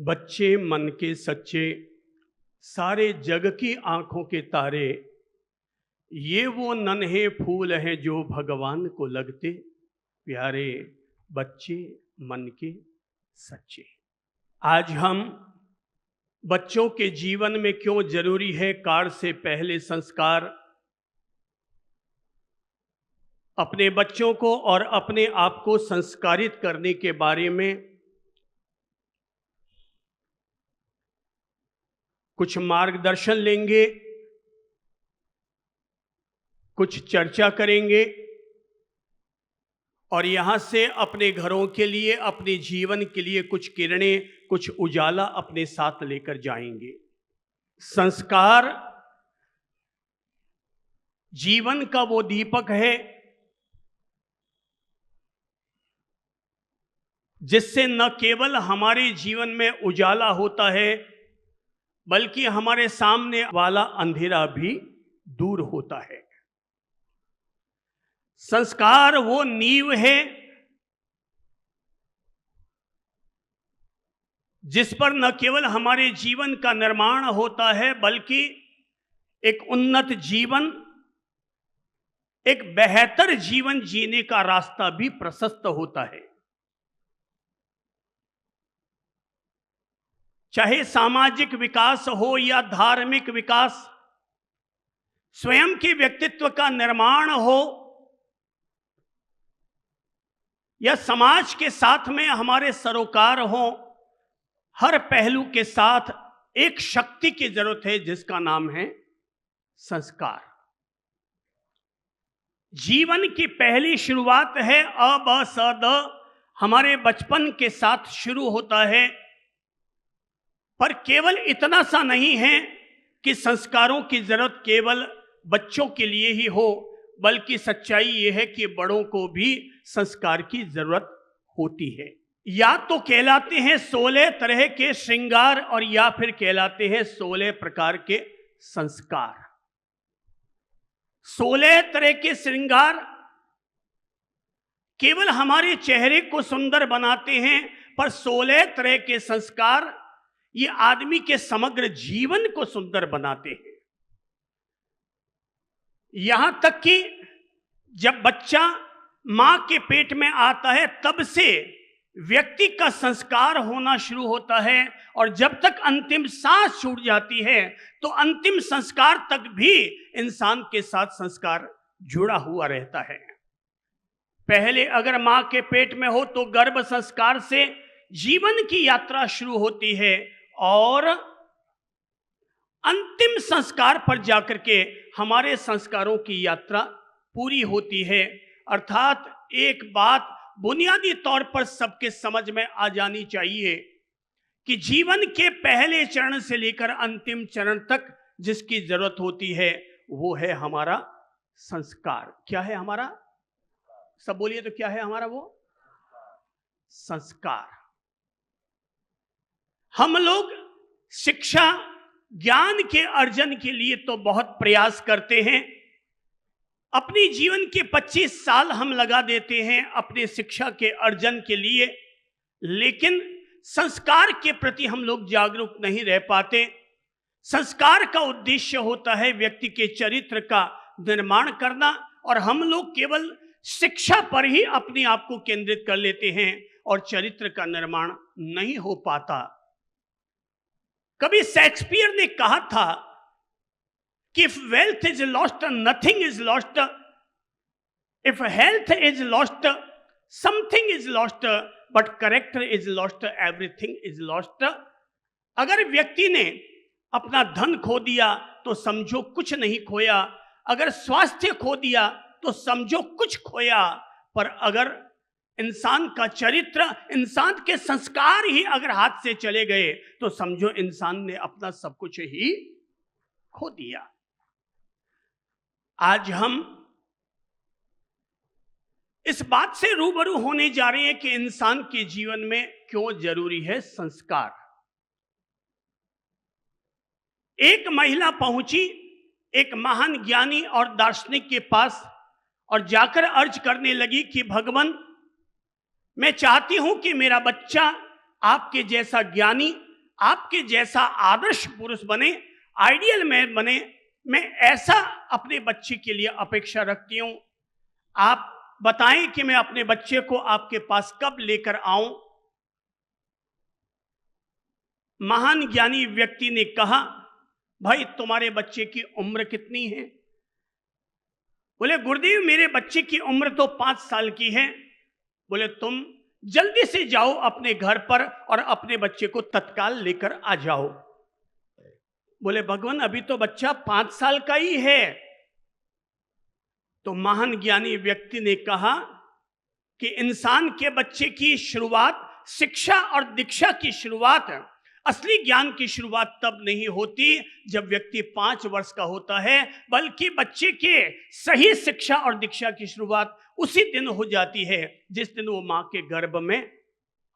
बच्चे मन के सच्चे, सारे जग की आंखों के तारे, ये वो नन्हे फूल हैं जो भगवान को लगते प्यारे। बच्चे मन के सच्चे। आज हम बच्चों के जीवन में क्यों जरूरी है काल से पहले संस्कार, अपने बच्चों को और अपने आप को संस्कारित करने के बारे में कुछ मार्गदर्शन लेंगे, कुछ चर्चा करेंगे और यहां से अपने घरों के लिए, अपने जीवन के लिए कुछ किरणें, कुछ उजाला अपने साथ लेकर जाएंगे। संस्कार जीवन का वो दीपक है जिससे न केवल हमारे जीवन में उजाला होता है बल्कि हमारे सामने वाला अंधेरा भी दूर होता है। संस्कार वो नींव है जिस पर न केवल हमारे जीवन का निर्माण होता है बल्कि एक उन्नत जीवन, एक बेहतर जीवन जीने का रास्ता भी प्रशस्त होता है। चाहे सामाजिक विकास हो या धार्मिक विकास, स्वयं के व्यक्तित्व का निर्माण हो या समाज के साथ में हमारे सरोकार हो, हर पहलू के साथ एक शक्ति की जरूरत है जिसका नाम है संस्कार। जीवन की पहली शुरुआत है अ ब स द, हमारे बचपन के साथ शुरू होता है। पर केवल इतना सा नहीं है कि संस्कारों की जरूरत केवल बच्चों के लिए ही हो, बल्कि सच्चाई यह है कि बड़ों को भी संस्कार की जरूरत होती है। या तो कहलाते हैं 16 तरह के श्रृंगार और या फिर कहलाते हैं 16 प्रकार के संस्कार। 16 तरह के श्रृंगार केवल हमारे चेहरे को सुंदर बनाते हैं, पर 16 तरह के संस्कार ये आदमी के समग्र जीवन को सुंदर बनाते हैं। यहां तक कि जब बच्चा मां के पेट में आता है तब से व्यक्ति का संस्कार होना शुरू होता है, और जब तक अंतिम सांस छूट जाती है तो अंतिम संस्कार तक भी इंसान के साथ संस्कार जुड़ा हुआ रहता है। पहले अगर मां के पेट में हो तो गर्भ संस्कार से जीवन की यात्रा शुरू होती है और अंतिम संस्कार पर जाकर के हमारे संस्कारों की यात्रा पूरी होती है। अर्थात एक बात बुनियादी तौर पर सबके समझ में आ जानी चाहिए कि जीवन के पहले चरण से लेकर अंतिम चरण तक जिसकी जरूरत होती है वो है हमारा संस्कार। क्या है हमारा? सब बोलिए तो क्या है हमारा? वो संस्कार। हम लोग शिक्षा ज्ञान के अर्जन के लिए तो बहुत प्रयास करते हैं। अपनी जीवन के 25 साल हम लगा देते हैं अपने शिक्षा के अर्जन के लिए, लेकिन संस्कार के प्रति हम लोग जागरूक नहीं रह पाते। संस्कार का उद्देश्य होता है व्यक्ति के चरित्र का निर्माण करना, और हम लोग केवल शिक्षा पर ही अपने आप को केंद्रित कर लेते हैं और चरित्र का निर्माण नहीं हो पाता। कभी शेक्सपियर ने कहा था कि if wealth is lost nothing is lost, if health is lost something is lost, but character is lost everything is lost. अगर व्यक्ति ने अपना धन खो दिया तो समझो कुछ नहीं खोया, अगर स्वास्थ्य खो दिया तो समझो कुछ खोया, पर अगर इंसान का चरित्र, इंसान के संस्कार ही अगर हाथ से चले गए तो समझो इंसान ने अपना सब कुछ ही खो दिया। आज हम इस बात से रूबरू होने जा रहे हैं कि इंसान के जीवन में क्यों जरूरी है संस्कार। एक महिला पहुंची एक महान ज्ञानी और दार्शनिक के पास और जाकर अर्ज करने लगी कि भगवान, मैं चाहती हूं कि मेरा बच्चा आपके जैसा ज्ञानी, आपके जैसा आदर्श पुरुष बने, आइडियल मैन बने। मैं ऐसा अपने बच्चे के लिए अपेक्षा रखती हूं। आप बताएं कि मैं अपने बच्चे को आपके पास कब लेकर आऊं। महान ज्ञानी व्यक्ति ने कहा, भाई तुम्हारे बच्चे की उम्र कितनी है? बोले गुरुदेव मेरे बच्चे की उम्र तो 5 साल की है। बोले तुम जल्दी से जाओ अपने घर पर और अपने बच्चे को तत्काल लेकर आ जाओ। बोले भगवान अभी तो बच्चा 5 साल का ही है। तो महान ज्ञानी व्यक्ति ने कहा कि इंसान के बच्चे की शुरुआत शिक्षा और दीक्षा की शुरुआत, असली ज्ञान की शुरुआत तब नहीं होती जब व्यक्ति 5 वर्ष का होता है, बल्कि बच्चे के सही शिक्षा और दीक्षा की शुरुआत उसी दिन हो जाती है जिस दिन वो मां के गर्भ में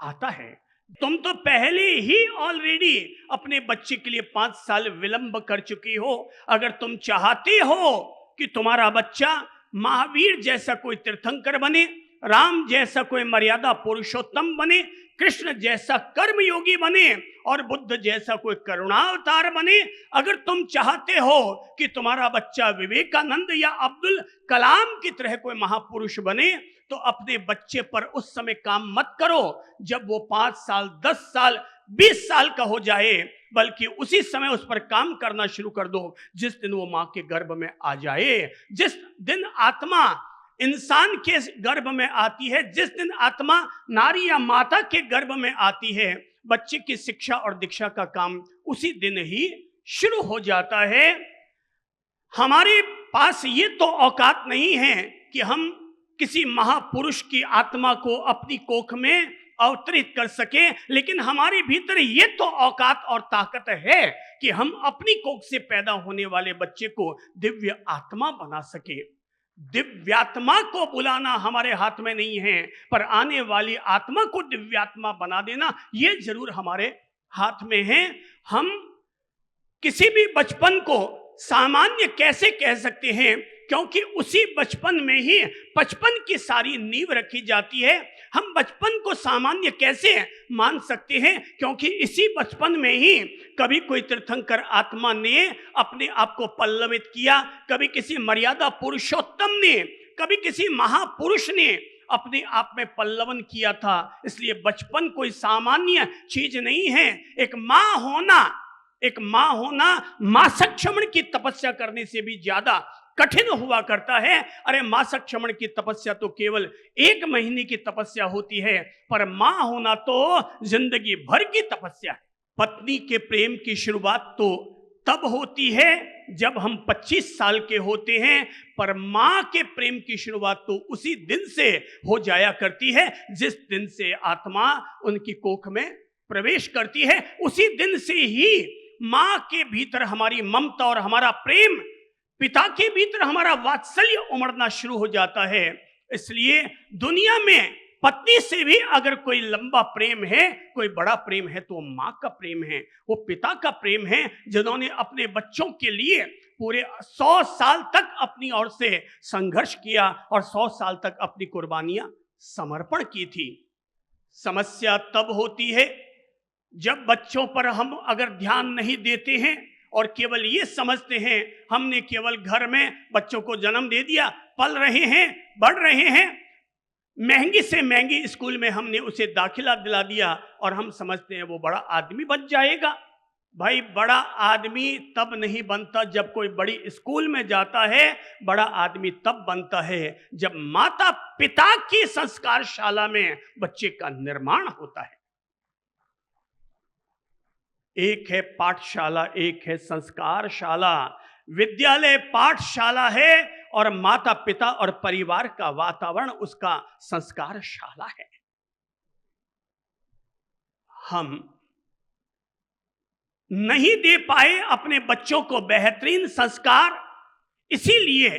आता है। तुम तो पहले ही ऑलरेडी अपने बच्चे के लिए 5 साल विलंब कर चुकी हो। अगर तुम चाहते हो कि तुम्हारा बच्चा महावीर जैसा कोई तीर्थंकर बने, राम जैसा कोई मर्यादा पुरुषोत्तम बने, कृष्ण जैसा कर्मयोगी बने और बुद्ध जैसा कोई करुणावतार बने, अगर तुम चाहते हो कि तुम्हारा बच्चा विवेकानंद या अब्दुल कलाम की तरह कोई महापुरुष बने, तो अपने बच्चे पर उस समय काम मत करो जब वो 5 साल, 10 साल, 20 साल का हो जाए, बल्कि उसी समय उस पर काम करना शुरू कर दो जिस दिन वो मां के गर्भ में आ जाए। जिस दिन आत्मा इंसान के गर्भ में आती है, जिस दिन आत्मा नारी या माता के गर्भ में आती है, बच्चे की शिक्षा और दीक्षा का काम उसी दिन ही शुरू हो जाता है। हमारे पास ये तो औकात नहीं है कि हम किसी महापुरुष की आत्मा को अपनी कोख में अवतरित कर सके, लेकिन हमारे भीतर ये तो औकात और ताकत है कि हम अपनी कोख से पैदा होने वाले बच्चे को दिव्य आत्मा बना सके। दिव्यात्मा को बुलाना हमारे हाथ में नहीं है, पर आने वाली आत्मा को दिव्यात्मा बना देना ये जरूर हमारे हाथ में है। हम किसी भी बचपन को सामान्य कैसे कह सकते हैं, क्योंकि उसी बचपन में ही बचपन की सारी नींव रखी जाती है। हम बचपन को सामान्य कैसे मान सकते हैं, क्योंकि इसी बचपन में ही कभी कोई तीर्थंकर आत्मा ने अपने आप को पल्लवित किया, कभी किसी मर्यादा पुरुषोत्तम ने, कभी किसी महापुरुष ने अपने आप में पल्लवन किया था। इसलिए बचपन कोई सामान्य चीज नहीं है। एक मां होना मासक क्षमण की तपस्या करने से भी ज्यादा कठिन हुआ करता है। अरे मासक क्षमण की तपस्या तो केवल 1 महीने की तपस्या होती है, पर मां होना तो जिंदगी भर की तपस्या है। पत्नी के प्रेम की शुरुआत तो तब होती है जब हम 25 साल के होते हैं, पर मां के प्रेम की शुरुआत तो उसी दिन से हो जाया करती है जिस दिन से आत्मा उनकी कोख में प्रवेश करती है। उसी दिन से ही मां के भीतर हमारी ममता और हमारा प्रेम, पिता के भीतर हमारा वात्सल्य उमड़ना शुरू हो जाता है। इसलिए दुनिया में पत्नी से भी अगर कोई लंबा प्रेम है, कोई बड़ा प्रेम है, तो मां का प्रेम है, वो पिता का प्रेम है, जिन्होंने अपने बच्चों के लिए पूरे 100 साल तक अपनी ओर से संघर्ष किया और 100 साल तक अपनी कुर्बानियां समर्पण की थी। समस्या तब होती है जब बच्चों पर हम अगर ध्यान नहीं देते हैं और केवल ये समझते हैं हमने केवल घर में बच्चों को जन्म दे दिया, पल रहे हैं, बढ़ रहे हैं, महंगी से महंगी स्कूल में हमने उसे दाखिला दिला दिया और हम समझते हैं वो बड़ा आदमी बन जाएगा। भाई बड़ा आदमी तब नहीं बनता जब कोई बड़ी स्कूल में जाता है, बड़ा आदमी तब बनता है जब माता पिता की संस्कारशाला में बच्चे का निर्माण होता है। एक है पाठशाला, एक है संस्कारशाला। विद्यालय पाठशाला है और माता पिता और परिवार का वातावरण उसका संस्कारशाला है। हम नहीं दे पाए अपने बच्चों को बेहतरीन संस्कार, इसीलिए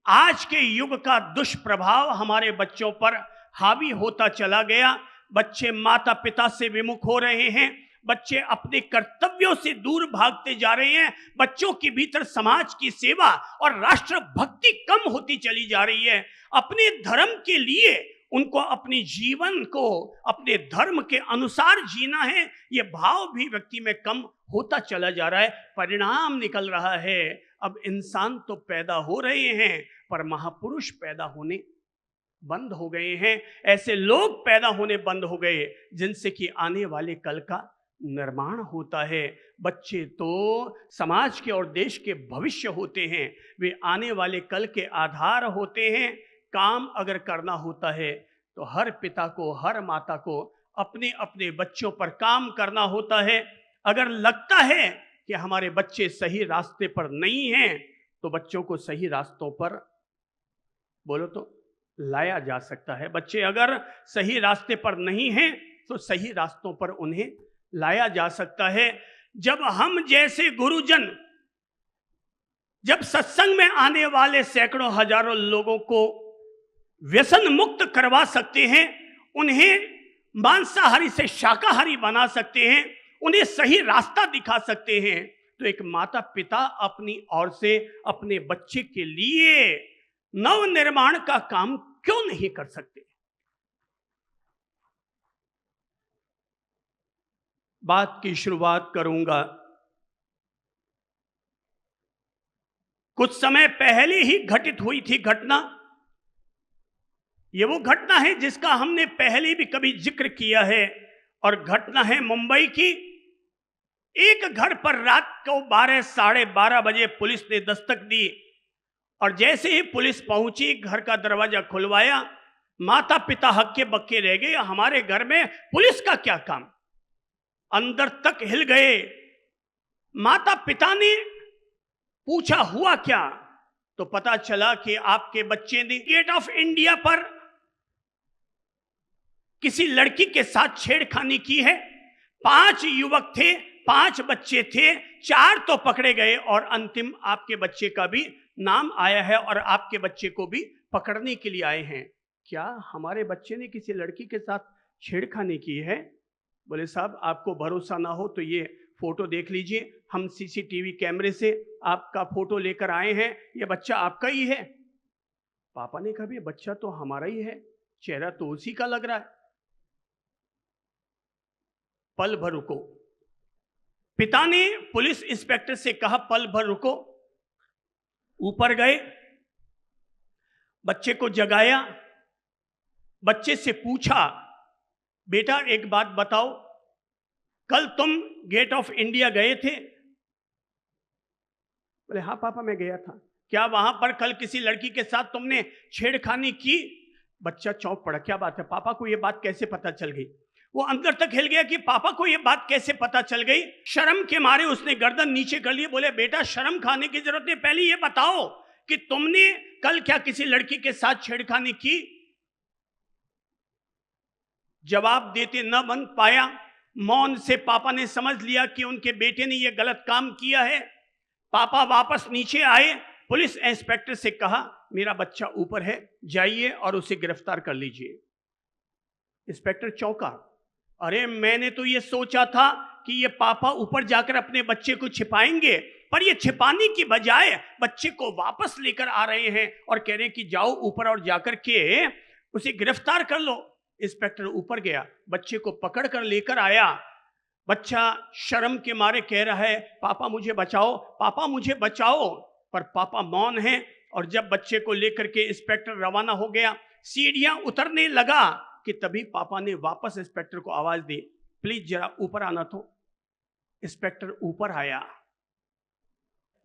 आज के युग का दुष्प्रभाव हमारे बच्चों पर हावी होता चला गया। बच्चे माता पिता से विमुख हो रहे हैं, बच्चे अपने कर्तव्यों से दूर भागते जा रहे हैं, बच्चों के भीतर समाज की सेवा और राष्ट्र भक्ति कम होती चली जा रही है। अपने धर्म के लिए उनको अपनी जीवन को अपने धर्म के अनुसार जीना है, ये भाव भी व्यक्ति में कम होता चला जा रहा है। परिणाम निकल रहा है, अब इंसान तो पैदा हो रहे हैं पर महापुरुष पैदा होने बंद हो गए हैं। ऐसे लोग पैदा होने बंद हो गए जिनसे कि आने वाले कल का निर्माण होता है। बच्चे तो समाज के और देश के भविष्य होते हैं, वे आने वाले कल के आधार होते हैं। काम अगर करना होता है तो हर पिता को, हर माता को अपने अपने बच्चों पर काम करना होता है। अगर लगता है कि हमारे बच्चे सही रास्ते पर नहीं हैं तो बच्चों को सही रास्तों पर बोलो तो लाया जा सकता है। बच्चे अगर सही रास्ते पर नहीं हैं तो सही रास्तों पर उन्हें लाया जा सकता है। जब हम जैसे गुरुजन जब सत्संग में आने वाले सैकड़ों हजारों लोगों को व्यसन मुक्त करवा सकते हैं, उन्हें मांसाहारी से शाकाहारी बना सकते हैं, उन्हें सही रास्ता दिखा सकते हैं, तो एक माता पिता अपनी ओर से अपने बच्चे के लिए नव निर्माण का काम क्यों नहीं कर सकते। बात की शुरुआत करूंगा, कुछ समय पहले ही घटित हुई थी घटना। ये वो घटना है जिसका हमने पहले भी कभी जिक्र किया है, और घटना है मुंबई की। एक घर पर रात को 12 साढ़े 12 बजे पुलिस ने दस्तक दी, और जैसे ही पुलिस पहुंची, घर का दरवाजा खुलवाया, माता पिता हक्के बक्के रह गए, हमारे घर में पुलिस का क्या काम। अंदर तक हिल गए। माता पिता ने पूछा हुआ क्या, तो पता चला कि आपके बच्चे ने गेट ऑफ इंडिया पर किसी लड़की के साथ छेड़खानी की है। 5 युवक थे, 5 बच्चे थे, 4 तो पकड़े गए और अंतिम आपके बच्चे का भी नाम आया है और आपके बच्चे को भी पकड़ने के लिए आए हैं। क्या हमारे बच्चे ने किसी लड़की के साथ छेड़खानी की है? बोले साहब, आपको भरोसा ना हो तो ये फोटो देख लीजिए, हम सीसीटीवी कैमरे से आपका फोटो लेकर आए हैं, ये बच्चा आपका ही है। पापा ने कहा, बच्चा तो हमारा ही है, चेहरा तो उसी का लग रहा है। पल भर रुको। पिता ने पुलिस इंस्पेक्टर से कहा, पल भर रुको। ऊपर गए, बच्चे को जगाया, बच्चे से पूछा, बेटा एक बात बताओ, कल तुम गेट ऑफ इंडिया गए थे? बोले हाँ पापा मैं गया था। क्या वहां पर कल किसी लड़की के साथ तुमने छेड़खानी की? बच्चा चौंक पड़ा, क्या बात है, पापा को यह बात कैसे पता चल गई? वो अंदर तक हिल गया कि पापा को यह बात कैसे पता चल गई। शर्म के मारे उसने गर्दन नीचे कर ली। बोले बेटा शर्म खाने की जरूरत नहीं, पहले यह बताओ कि तुमने कल क्या किसी लड़की के साथ छेड़खानी की? जवाब देते न बन पाया। मौन से पापा ने समझ लिया कि उनके बेटे ने यह गलत काम किया है। पापा वापस नीचे आए, पुलिस इंस्पेक्टर से कहा, मेरा बच्चा ऊपर है, जाइए और उसे गिरफ्तार कर लीजिए। इंस्पेक्टर चौंका, अरे मैंने तो ये सोचा था कि ये पापा ऊपर जाकर अपने बच्चे को छिपाएंगे, पर ये छिपाने की बजाय बच्चे को वापस लेकर आ रहे हैं और कह रहे हैं कि जाओ ऊपर और जाकर के उसे गिरफ्तार कर लो। इंस्पेक्टर ऊपर गया, बच्चे को पकड़ कर लेकर आया। बच्चा शर्म के मारे कह रहा है, पापा मुझे बचाओ, पापा मुझे बचाओ, पर पापा मौन है। और जब बच्चे को लेकर के इंस्पेक्टर रवाना हो गया, सीढ़ियां उतरने लगा कि तभी पापा ने वापस इंस्पेक्टर को आवाज दी, प्लीज जरा ऊपर आना। तो इंस्पेक्टर ऊपर आया।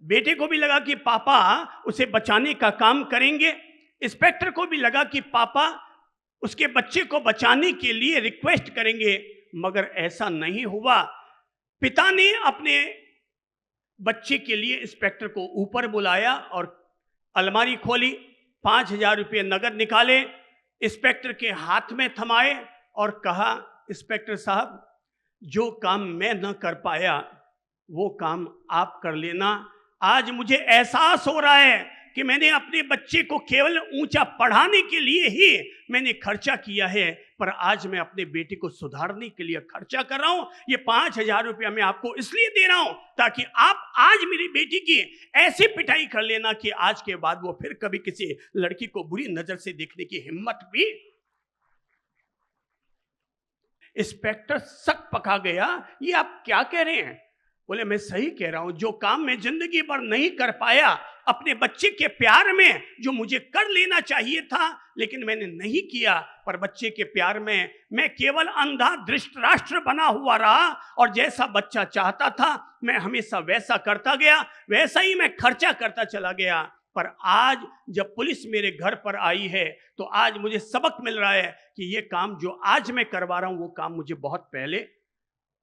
बेटे को भी लगा कि पापा उसे बचाने का काम करेंगे। इंस्पेक्टर को भी लगा कि पापा उसके बच्चे को बचाने के लिए रिक्वेस्ट करेंगे, मगर ऐसा नहीं हुआ। पिता ने अपने बच्चे के लिए इंस्पेक्टर को ऊपर बुलाया और अलमारी खोली, 5,000 रुपये नगद निकाले, इंस्पेक्टर के हाथ में थमाए और कहा, इंस्पेक्टर साहब जो काम मैं न कर पाया वो काम आप कर लेना। आज मुझे एहसास हो रहा है कि मैंने अपने बच्चे को केवल ऊंचा पढ़ाने के लिए ही मैंने खर्चा किया है, पर आज मैं अपने बेटे को सुधारने के लिए खर्चा कर रहा हूं। ये 5,000 रुपया मैं आपको इसलिए दे रहा हूं ताकि आप आज मेरी बेटी की ऐसी पिटाई कर लेना कि आज के बाद वो फिर कभी किसी लड़की को बुरी नजर से देखने की हिम्मत भी इंस्पेक्टर सक पका गया, ये आप क्या कह रहे हैं? बोले मैं सही कह रहा हूं, जो काम मैं जिंदगी भर नहीं कर पाया अपने बच्चे के प्यार में, जो मुझे कर लेना चाहिए था लेकिन मैंने नहीं किया, पर बच्चे के प्यार में मैं केवल अंधा धृतराष्ट्र बना हुआ रहा और जैसा बच्चा चाहता था मैं हमेशा वैसा करता गया, वैसा ही मैं खर्चा करता चला गया। पर आज जब पुलिस मेरे घर पर आई है तो आज मुझे सबक मिल रहा है कि ये काम जो आज मैं करवा रहा हूं वो काम मुझे बहुत पहले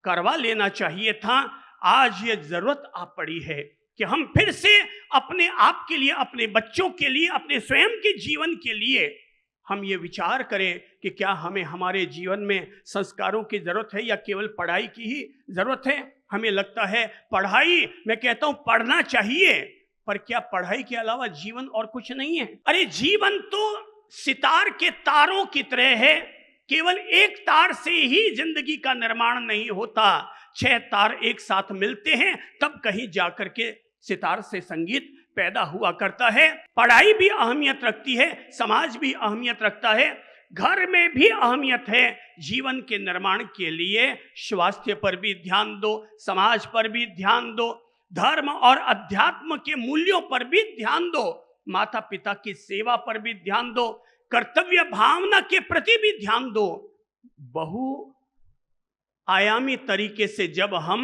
करवा लेना चाहिए था। आज ये जरूरत आ पड़ी है कि हम फिर से अपने आप के लिए, अपने बच्चों के लिए, अपने स्वयं के जीवन के लिए हम ये विचार करें कि क्या हमें हमारे जीवन में संस्कारों की जरूरत है या केवल पढ़ाई की ही जरूरत है। हमें लगता है पढ़ाई, मैं कहता हूं पढ़ना चाहिए, पर क्या पढ़ाई के अलावा जीवन और कुछ नहीं है? अरे जीवन तो सितार के तारों की तरह है, केवल एक तार से ही जिंदगी का निर्माण नहीं होता, 6 तार एक साथ मिलते हैं तब कहीं जाकर के सितार से संगीत पैदा हुआ करता है। पढ़ाई भी अहमियत रखती है, समाज भी अहमियत रखता है, घर में भी अहमियत है। जीवन के निर्माण के लिए स्वास्थ्य पर भी ध्यान दो, समाज पर भी ध्यान दो, धर्म और अध्यात्म के मूल्यों पर भी ध्यान दो, माता पिता की सेवा पर भी ध्यान दो, कर्तव्य भावना के प्रति भी ध्यान दो। बहु आयामी तरीके से जब हम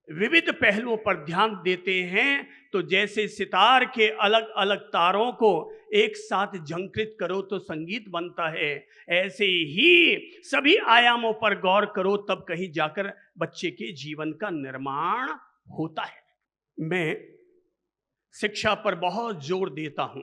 विविध पहलुओं पर ध्यान देते हैं तो जैसे सितार के अलग अलग तारों को एक साथ झंकृत करो तो संगीत बनता है, ऐसे ही सभी आयामों पर गौर करो तब कहीं जाकर बच्चे के जीवन का निर्माण होता है। मैं शिक्षा पर बहुत जोर देता हूं।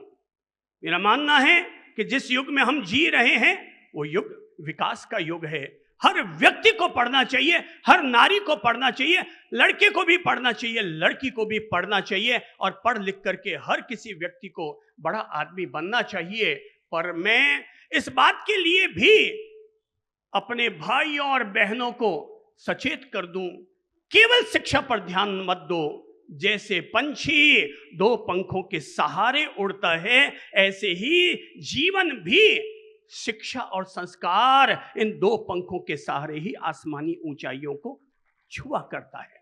मेरा मानना है कि जिस युग में हम जी रहे हैं वो युग विकास का युग है। हर व्यक्ति को पढ़ना चाहिए, हर नारी को पढ़ना चाहिए, लड़के को भी पढ़ना चाहिए, लड़की को भी पढ़ना चाहिए और पढ़ लिख करके हर किसी व्यक्ति को बड़ा आदमी बनना चाहिए। पर मैं इस बात के लिए भी अपने भाइयों और बहनों को सचेत कर दूं, केवल शिक्षा पर ध्यान मत दो। जैसे पंछी 2 पंखों के सहारे उड़ता है, ऐसे ही जीवन भी शिक्षा और संस्कार इन 2 पंखों के सहारे ही आसमानी ऊंचाइयों को छुआ करता है।